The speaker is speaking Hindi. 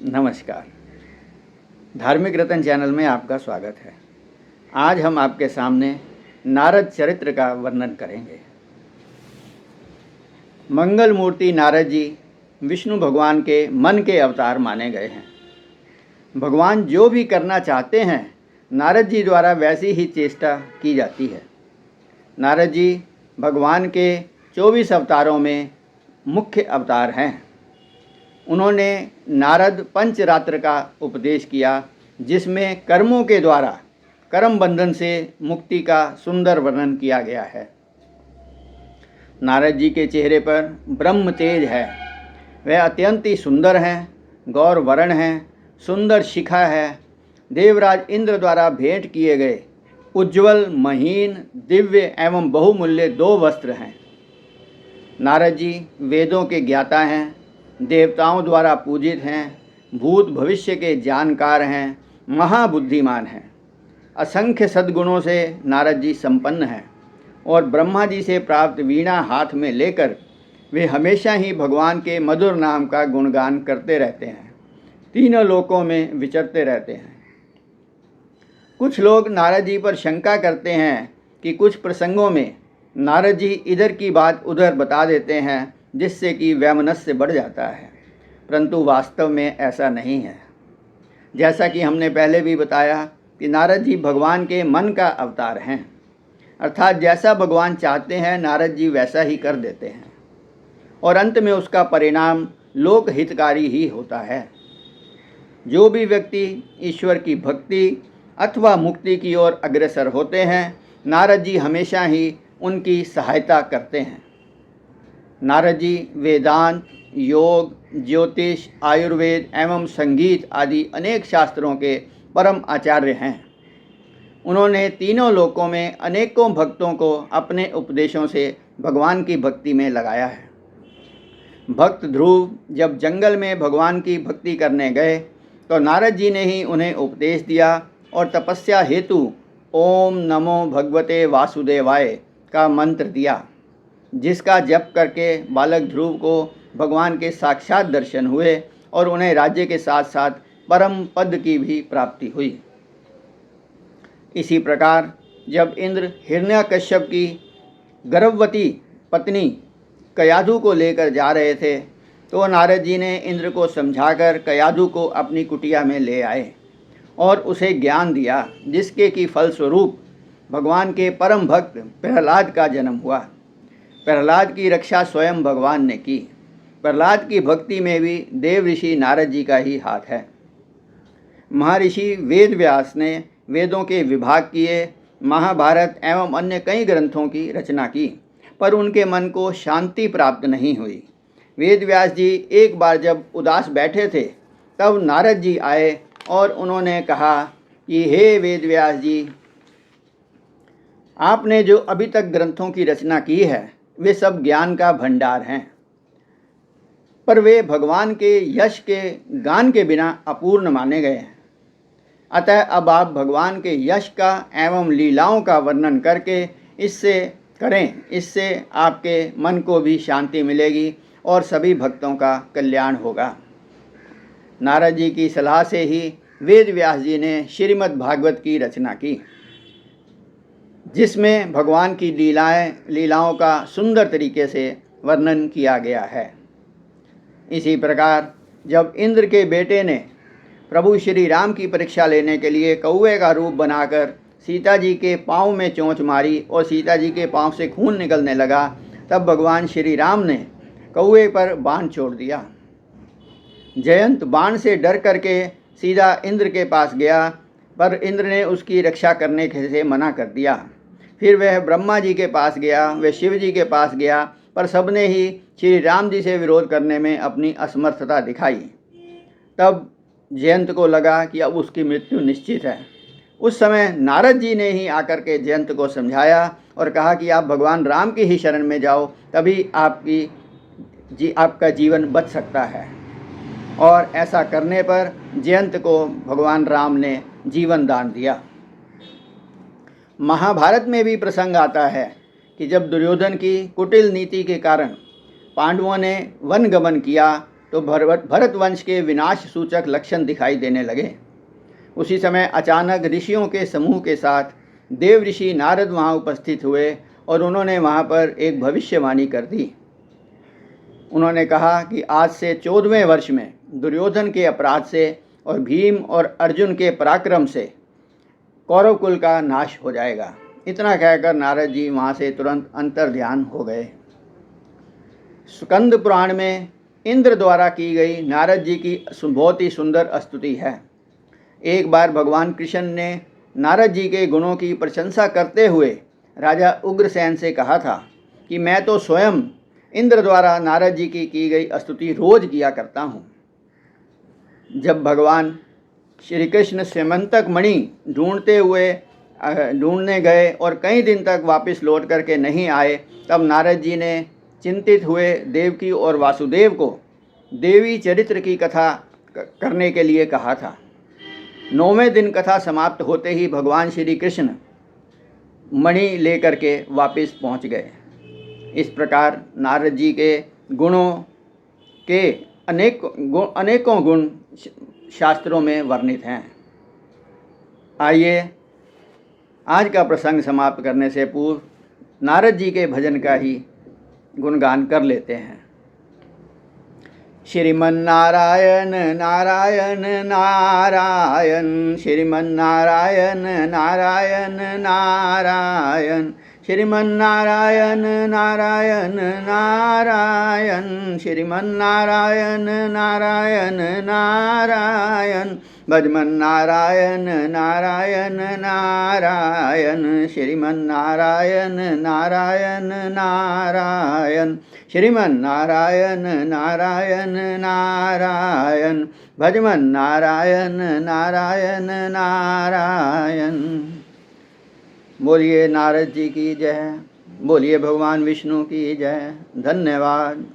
नमस्कार। धार्मिक रतन चैनल में आपका स्वागत है। आज हम आपके सामने नारद चरित्र का वर्णन करेंगे। मंगल मूर्ति नारद जी विष्णु भगवान के मन के अवतार माने गए हैं। भगवान जो भी करना चाहते हैं नारद जी द्वारा वैसी ही चेष्टा की जाती है। नारद जी भगवान के 24 अवतारों में मुख्य अवतार हैं। उन्होंने नारद पंचरात्र का उपदेश किया, जिसमें कर्मों के द्वारा कर्म बंधन से मुक्ति का सुंदर वर्णन किया गया है। नारद जी के चेहरे पर ब्रह्म तेज है। वह अत्यंत ही सुंदर हैं, गौर वर्ण हैं, सुंदर शिखा है। देवराज इंद्र द्वारा भेंट किए गए उज्ज्वल, महीन, दिव्य एवं बहुमूल्य 2 वस्त्र हैं। नारद जी वेदों के ज्ञाता हैं, देवताओं द्वारा पूजित हैं, भूत भविष्य के जानकार हैं, महाबुद्धिमान हैं। असंख्य सद्गुणों से नारद जी संपन्न हैं और ब्रह्मा जी से प्राप्त वीणा हाथ में लेकर वे हमेशा ही भगवान के मधुर नाम का गुणगान करते रहते हैं। तीनों लोकों में विचरते रहते हैं। कुछ लोग नारद जी पर शंका करते हैं कि कुछ प्रसंगों में नारद जी इधर की बात उधर बता देते हैं, जिससे कि वैमनस्य बढ़ जाता है, परंतु वास्तव में ऐसा नहीं है। जैसा कि हमने पहले भी बताया कि नारद जी भगवान के मन का अवतार हैं, अर्थात जैसा भगवान चाहते हैं नारद जी वैसा ही कर देते हैं और अंत में उसका परिणाम लोक हितकारी ही होता है। जो भी व्यक्ति ईश्वर की भक्ति अथवा मुक्ति की ओर अग्रसर होते हैं, नारद जी हमेशा ही उनकी सहायता करते हैं। नारद जी वेदांत, योग, ज्योतिष, आयुर्वेद एवं संगीत आदि अनेक शास्त्रों के परम आचार्य हैं। उन्होंने तीनों लोकों में अनेकों भक्तों को अपने उपदेशों से भगवान की भक्ति में लगाया है। भक्त ध्रुव जब जंगल में भगवान की भक्ति करने गए तो नारद जी ने ही उन्हें उपदेश दिया और तपस्या हेतु ओम नमो भगवते वासुदेवाय का मंत्र दिया, जिसका जप करके बालक ध्रुव को भगवान के साक्षात दर्शन हुए और उन्हें राज्य के साथ साथ परम पद की भी प्राप्ति हुई। इसी प्रकार जब इंद्र हिरण्यकश्यप की गर्भवती पत्नी कयाधु को लेकर जा रहे थे तो नारद जी ने इंद्र को समझाकर कयाधु को अपनी कुटिया में ले आए और उसे ज्ञान दिया, जिसके की फलस्वरूप भगवान के परम भक्त प्रहलाद का जन्म हुआ। प्रहलाद की रक्षा स्वयं भगवान ने की। प्रहलाद की भक्ति में भी देव ऋषि नारद जी का ही हाथ है। महर्षि वेद व्यास ने वेदों के विभाग किए, महाभारत एवं अन्य कई ग्रंथों की रचना की, पर उनके मन को शांति प्राप्त नहीं हुई। वेद व्यास जी एक बार जब उदास बैठे थे तब नारद जी आए और उन्होंने कहा कि हे वेद व्यास जी, आपने जो अभी तक ग्रंथों की रचना की है वे सब ज्ञान का भंडार हैं, पर वे भगवान के यश के गान के बिना अपूर्ण माने गए हैं। अतः अब आप भगवान के यश का एवं लीलाओं का वर्णन करके इससे करें, इससे आपके मन को भी शांति मिलेगी और सभी भक्तों का कल्याण होगा। नारद जी की सलाह से ही वेद व्यास जी ने श्रीमद् भागवत की रचना की, जिसमें भगवान की लीलाओं का सुंदर तरीके से वर्णन किया गया है। इसी प्रकार जब इंद्र के बेटे ने प्रभु श्री राम की परीक्षा लेने के लिए कौवे का रूप बनाकर सीता जी के पाँव में चोंच मारी और सीता जी के पाँव से खून निकलने लगा, तब भगवान श्री राम ने कौवे पर बाण छोड़ दिया। जयंत बाण से डर करके सीधा इंद्र के पास गया, पर इंद्र ने उसकी रक्षा करने से मना कर दिया। फिर वह ब्रह्मा जी के पास गया, वह शिव जी के पास गया, पर सबने ही श्री राम जी से विरोध करने में अपनी असमर्थता दिखाई। तब जयंत को लगा कि अब उसकी मृत्यु निश्चित है। उस समय नारद जी ने ही आकर के जयंत को समझाया और कहा कि आप भगवान राम की ही शरण में जाओ, तभी आपका जीवन बच सकता है। और ऐसा करने पर जयंत को भगवान राम ने जीवन दान दिया। महाभारत में भी प्रसंग आता है कि जब दुर्योधन की कुटिल नीति के कारण पांडवों ने वन गमन किया तो भरत वंश के विनाश सूचक लक्षण दिखाई देने लगे। उसी समय अचानक ऋषियों के समूह के साथ देव ऋषि नारद वहाँ उपस्थित हुए और उन्होंने वहाँ पर एक भविष्यवाणी कर दी। उन्होंने कहा कि आज से 14वें वर्ष में दुर्योधन के अपराध से और भीम और अर्जुन के पराक्रम से कौरव कुल का नाश हो जाएगा। इतना कहकर नारद जी वहाँ से तुरंत अंतर्ध्यान हो गए। स्कंद पुराण में इंद्र द्वारा की गई नारद जी की बहुत ही सुंदर स्तुति है। एक बार भगवान कृष्ण ने नारद जी के गुणों की प्रशंसा करते हुए राजा उग्रसेन से कहा था कि मैं तो स्वयं इंद्र द्वारा नारद जी की गई स्तुति रोज किया करता हूँ। जब भगवान श्री कृष्ण स्यमंतक मणि ढूंढने गए और कई दिन तक वापस लौट करके नहीं आए, तब नारद जी ने चिंतित हुए देवकी और वासुदेव को देवी चरित्र की कथा करने के लिए कहा था। 9वें दिन कथा समाप्त होते ही भगवान श्री कृष्ण मणि लेकर के वापस पहुंच गए। इस प्रकार नारद जी के गुणों के अनेकों गुण शास्त्रों में वर्णित हैं। आइए आज का प्रसंग समाप्त करने से पूर्व नारद जी के भजन का ही गुणगान कर लेते हैं। श्रीमन्नारायण नारायण नारायण, श्रीमन्नारायण नारायण नारायण, श्रीमन्नारायण नारायण नारायण, श्रीमन्नारायण नारायण नारायण, भजमन्नारायण नारायण नारायण, श्रीमन्नारायण नारायण नारायण, श्रीमन्नारायण नारायण नारायण, भजमन्नारायण नारायण नारायण। बोलिए नारद जी की जय, बोलिए भगवान विष्णु की जय। धन्यवाद।